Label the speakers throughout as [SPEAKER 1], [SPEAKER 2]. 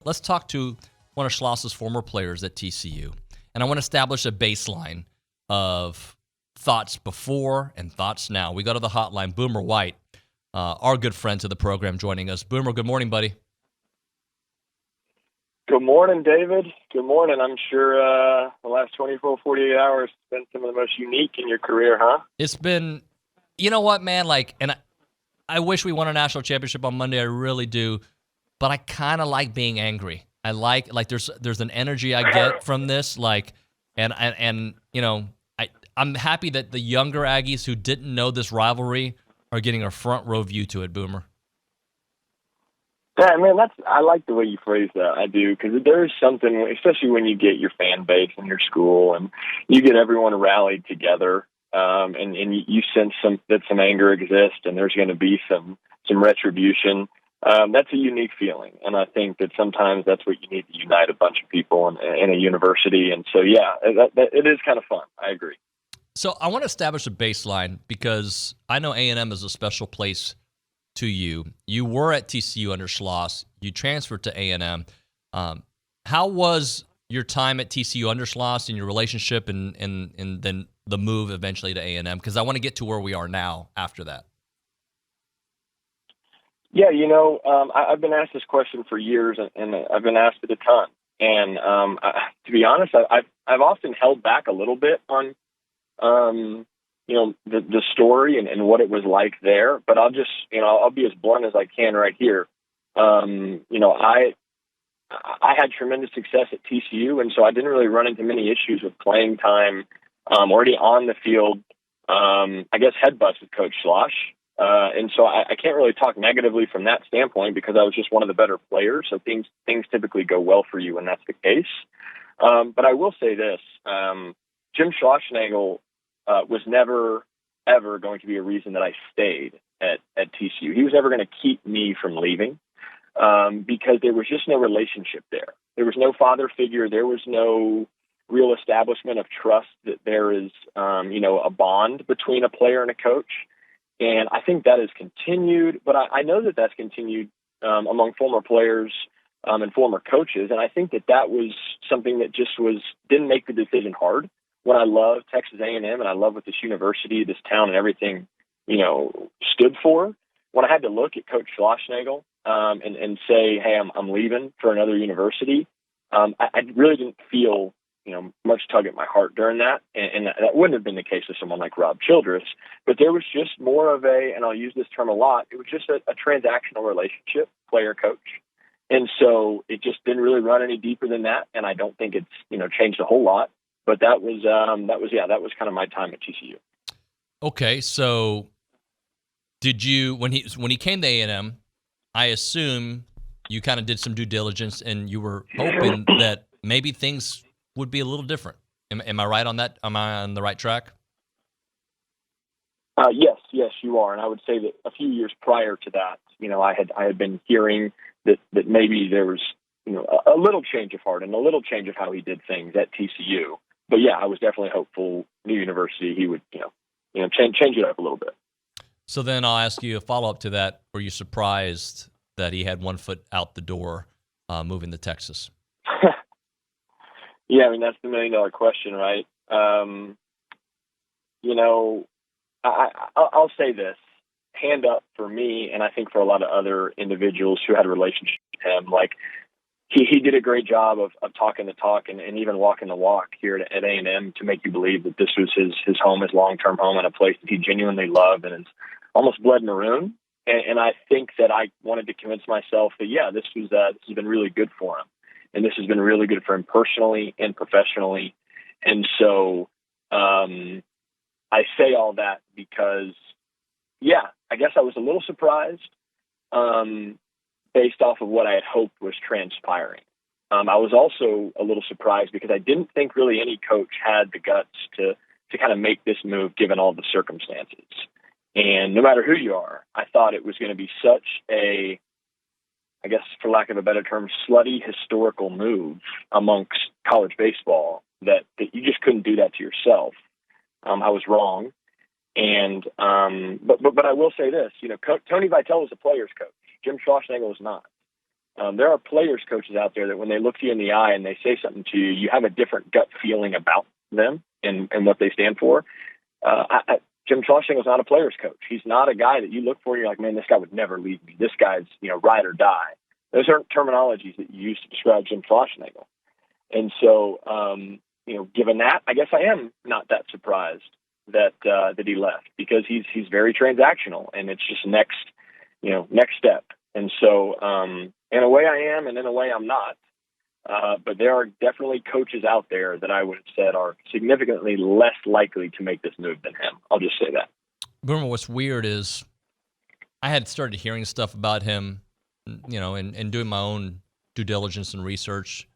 [SPEAKER 1] Let's talk to one of Schloss's former players at TCU. And I want to establish a baseline of thoughts before and thoughts now. We go to the hotline. Boomer White, our good friend to the program, joining us. Boomer, good morning, buddy.
[SPEAKER 2] Good morning, David. Good morning. I'm sure the last 24, 48 hours has been some of the most unique in your career, huh?
[SPEAKER 1] It's been, you know what, man? And I wish we won a national championship on Monday. I really do. But I kind of like being angry. I like there's an energy I get from this, and you know, I'm happy that the younger Aggies who didn't know this rivalry are getting a front row view to it, Boomer.
[SPEAKER 2] Yeah, man, I like the way you phrase that. I do, because there is something, especially when you get your fan base in your school and you get everyone rallied together, and you sense that some anger exists and there's going to be some retribution. That's a unique feeling, and I think that sometimes that's what you need to unite a bunch of people in a university. And so, yeah, it is kind of fun. I agree.
[SPEAKER 1] So I want to establish a baseline because I know A&M is a special place to you. You were at TCU under Schloss. You transferred to A&M. How was your time at TCU under Schloss and your relationship and then the move eventually to A&M? Because I want to get to where we are now after that.
[SPEAKER 2] Yeah, you know, I've been asked this question for years, and I've been asked it a ton. And to be honest, I've often held back a little bit on, you know, the story and what it was like there. But I'll be as blunt as I can right here. You know, I had tremendous success at TCU, and so I didn't really run into many issues with playing time already on the field. I guess headbutts with Coach Schloss. And so I can't really talk negatively from that standpoint because I was just one of the better players. So things typically go well for you when that's the case. But I will say this, Jim Schlossnagle was never, ever going to be a reason that I stayed at TCU. He was never going to keep me from leaving because there was just no relationship there. There was no father figure. There was no real establishment of trust that there is, you know, a bond between a player and a coach. And I think that has continued, but I know that that's continued among former players and former coaches. And I think that was something that just didn't make the decision hard. When I love Texas A&M and I love what this university, this town and everything, you know, stood for, when I had to look at Coach Schlossnagle and say, hey, I'm leaving for another university, I really didn't feel, you know, much tug at my heart during that. And that wouldn't have been the case with someone like Rob Childress, but there was just more of and I'll use this term a lot, it was just a transactional relationship, player-coach. And so it just didn't really run any deeper than that. And I don't think it's, you know, changed a whole lot, but that was kind of my time at TCU.
[SPEAKER 1] Okay. So did you, when he came to A&M, I assume you kind of did some due diligence and you were hoping that maybe things would be a little different. Am I right on that? Am I on the right track?
[SPEAKER 2] Yes, you are. And I would say that a few years prior to that, you know, I had been hearing that maybe there was, you know, a little change of heart and a little change of how he did things at TCU. But yeah, I was definitely hopeful new university he would, you know, change it up a little bit.
[SPEAKER 1] So then I'll ask you a follow-up to that. Were you surprised that he had one foot out the door moving to Texas?
[SPEAKER 2] Yeah, I mean, that's the $1 million question, right? You know, I'll say this, hand up for me, and I think for a lot of other individuals who had a relationship with him, like he did a great job of talking the talk and even walking the walk here at A&M to make you believe that this was his home, his long-term home, and a place that he genuinely loved and is almost blood maroon. And I think that I wanted to convince myself that, yeah, this has been really good for him. And this has been really good for him personally and professionally. And so I say all that because, yeah, I guess I was a little surprised based off of what I had hoped was transpiring. I was also a little surprised because I didn't think really any coach had the guts to kind of make this move given all the circumstances. And no matter who you are, I thought it was going to be such a, I guess, for lack of a better term, slutty historical move amongst college baseball that you just couldn't do that to yourself. I was wrong. And, but I will say this, you know, Tony Vitello was a player's coach. Jim Schlossnagle was not. there are players coaches out there that when they look to you in the eye and they say something to you, you have a different gut feeling about them and what they stand for. Jim Schlossnagle is not a player's coach. He's not a guy that you look for and you're like, man, this guy would never leave me. This guy's, ride or die. Those aren't terminologies that you use to describe Jim Schlossnagle. And so, given that, I guess I am not that surprised that he left, because he's very transactional, and it's just next step. And so, in a way I am, and in a way I'm not. But there are definitely coaches out there that I would have said are significantly less likely to make this move than him. I'll just say that.
[SPEAKER 1] Boomer, what's weird is I had started hearing stuff about him, and doing my own due diligence and research,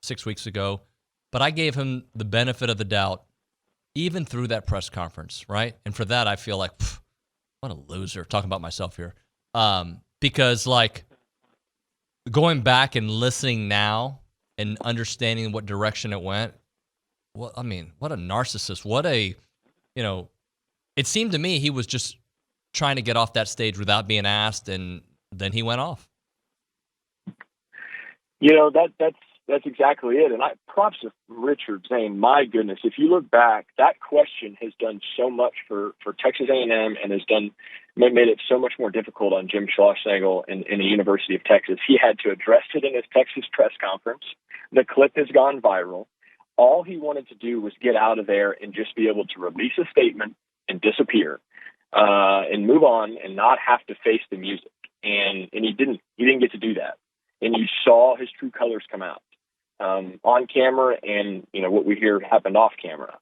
[SPEAKER 1] 6 weeks ago. But I gave him the benefit of the doubt, even through that press conference, right? And for that, I feel like, what a loser, talking about myself here. Because, going back and listening now and understanding what direction it went, what a narcissist. It seemed to me he was just trying to get off that stage without being asked, and then he went off.
[SPEAKER 2] That's exactly it. And props to Richard saying, my goodness, if you look back, that question has done so much for Texas A&M and made it so much more difficult on Jim Schlossnagle in the University of Texas. He had to address it in his Texas press conference. The clip has gone viral. All he wanted to do was get out of there and just be able to release a statement and disappear, and move on and not have to face the music. And he didn't get to do that. And you saw his true colors come out on camera, and what we hear happened off camera.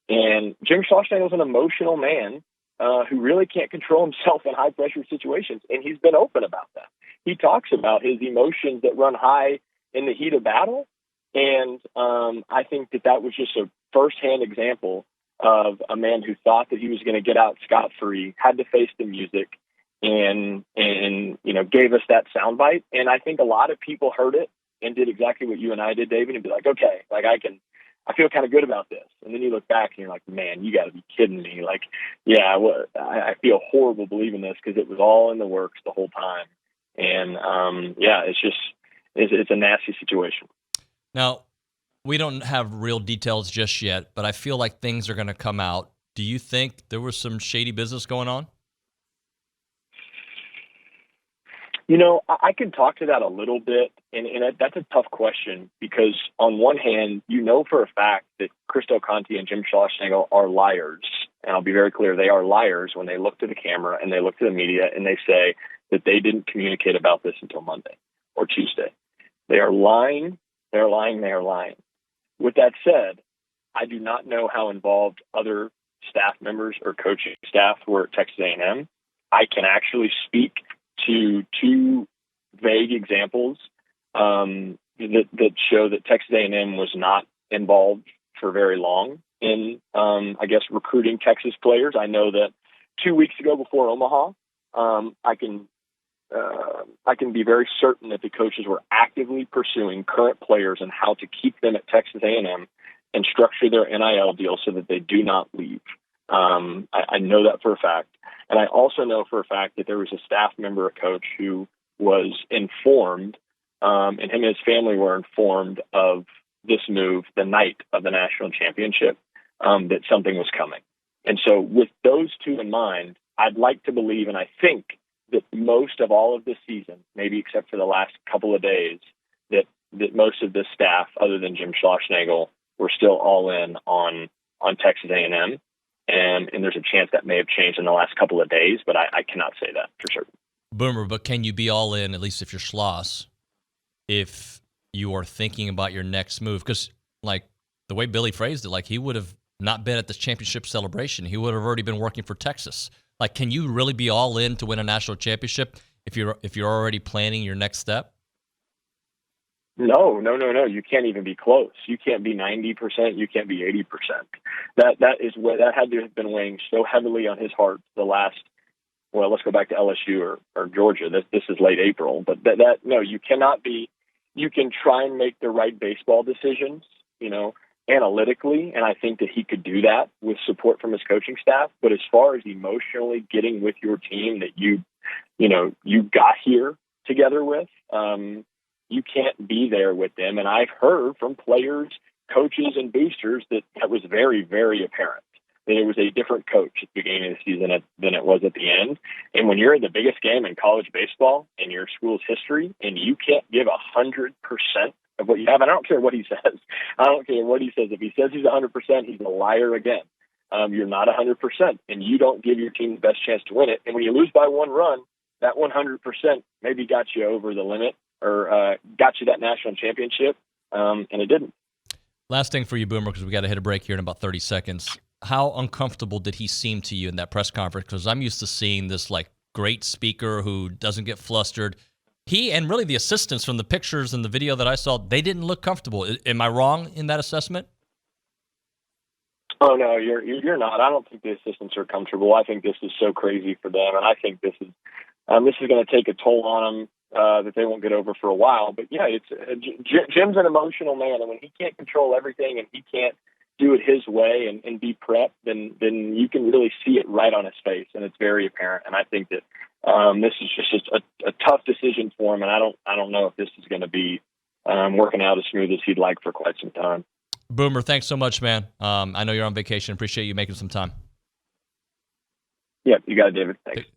[SPEAKER 2] And Jim Schlossnagle is an emotional man who really can't control himself in high pressure situations, and he's been open about that. He talks about his emotions that run high in the heat of battle, and I think that was just a firsthand example of a man who thought that he was going to get out scot-free, had to face the music, and gave us that soundbite. And I think a lot of people heard it and did exactly what you and I did, David, and be like, okay, I feel kind of good about this. And then you look back and you're like, man, you got to be kidding me. I feel horrible believing this, because it was all in the works the whole time. And it's a nasty situation.
[SPEAKER 1] Now, we don't have real details just yet, but I feel like things are going to come out. Do you think there was some shady business going on?
[SPEAKER 2] I can talk to that a little bit, and that's a tough question, because on one hand, for a fact that Chris Del Conte and Jim Schlossnagle are liars, and I'll be very clear, they are liars when they look to the camera and they look to the media and they say that they didn't communicate about this until Monday or Tuesday. They are lying, they're lying, they are lying. With that said, I do not know how involved other staff members or coaching staff were at Texas A&M. I can actually speak to two vague examples that show that Texas A&M was not involved for very long in, recruiting Texas players. I know that 2 weeks ago before Omaha, I can be very certain that the coaches were actively pursuing current players and how to keep them at Texas A&M and structure their NIL deal so that they do not leave. I know that for a fact. And I also know for a fact that there was a staff member, a coach, who was informed, and him and his family were informed of this move the night of the national championship, that something was coming. And so with those two in mind, I'd like to believe, and I think that most of all of this season, maybe except for the last couple of days, that most of this staff, other than Jim Schlossnagle, were still all in on Texas A&M. And there's a chance that may have changed in the last couple of days, but I cannot say that for certain.
[SPEAKER 1] Boomer, but can you be all in, at least if you're Schloss, if you are thinking about your next move? Because, the way Billy phrased it, he would have not been at this championship celebration. He would have already been working for Texas. Can you really be all in to win a national championship if you're already planning your next step?
[SPEAKER 2] No. You can't even be close. You can't be 90%. You can't be 80%. That had to have been weighing so heavily on his heart the last. Well, let's go back to LSU or Georgia. This is late April, but no, you cannot be. You can try and make the right baseball decisions, analytically, and I think that he could do that with support from his coaching staff. But as far as emotionally getting with your team that you got here together with. You can't be there with them. And I've heard from players, coaches, and boosters that was very, very apparent that it was a different coach at the beginning of the season than it was at the end. And when you're in the biggest game in college baseball in your school's history, and you can't give 100% of what you have, and I don't care what he says. I don't care what he says. If he says he's 100%, he's a liar again. You're not 100%, and you don't give your team the best chance to win it. And when you lose by 1 run, that 100% maybe got you over the limit or got you that national championship, and it didn't.
[SPEAKER 1] Last thing for you, Boomer, because we got to hit a break here in about 30 seconds. How uncomfortable did he seem to you in that press conference? Because I'm used to seeing this like great speaker who doesn't get flustered. He and really the assistants from the pictures and the video that I saw, they didn't look comfortable. Am I wrong in that assessment?
[SPEAKER 2] Oh no, you're not. I don't think the assistants are comfortable. I think this is so crazy for them, and I think this is going to take a toll on them that they won't get over for a while. But yeah, Jim's an emotional man, and when he can't control everything and he can't do it his way and be prepped, then you can really see it right on his face, and it's very apparent. And I think that this is just a tough decision for him, and I don't know if this is going to be working out as smooth as he'd like for quite some time.
[SPEAKER 1] Boomer, thanks so much, man. I know you're on vacation. Appreciate you making some time.
[SPEAKER 2] Yeah, you got it, David. Thanks.